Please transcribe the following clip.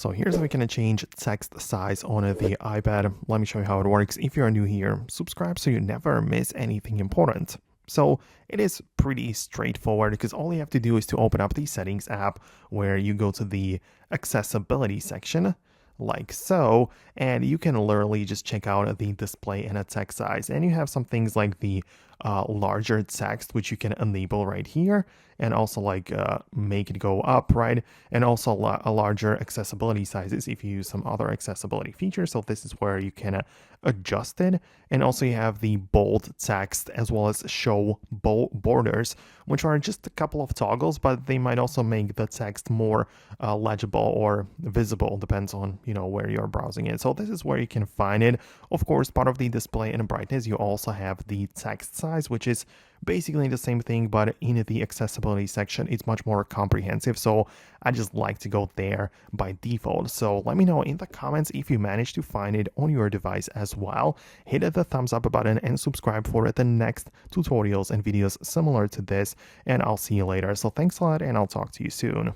So here's how we can change text size on the iPad. Let me show you how it works. If you're new here, subscribe so you never miss anything important. So it is pretty straightforward because all you have to do is to open up the settings app where you go to the accessibility section like so, and you can literally just check out the display and a text size, and you have some things like the larger text which you can enable right here, and also like make it go up, right? And also a larger accessibility sizes if you use some other accessibility features. So this is where you can adjust it. And also you have the bold text as well as show borders, which are just a couple of toggles, but they might also make the text more legible or visible, depends on where you're browsing it. So this is where you can find it. Of course, part of the display and brightness, you also have the text size, which is basically the same thing, but in the accessibility section, it's much more comprehensive. So I just like to go there by default. So let me know in the comments if you managed to find it on your device as well. Hit the thumbs up button and subscribe for the next tutorials and videos similar to this, and I'll see you later. So thanks a lot, and I'll talk to you soon.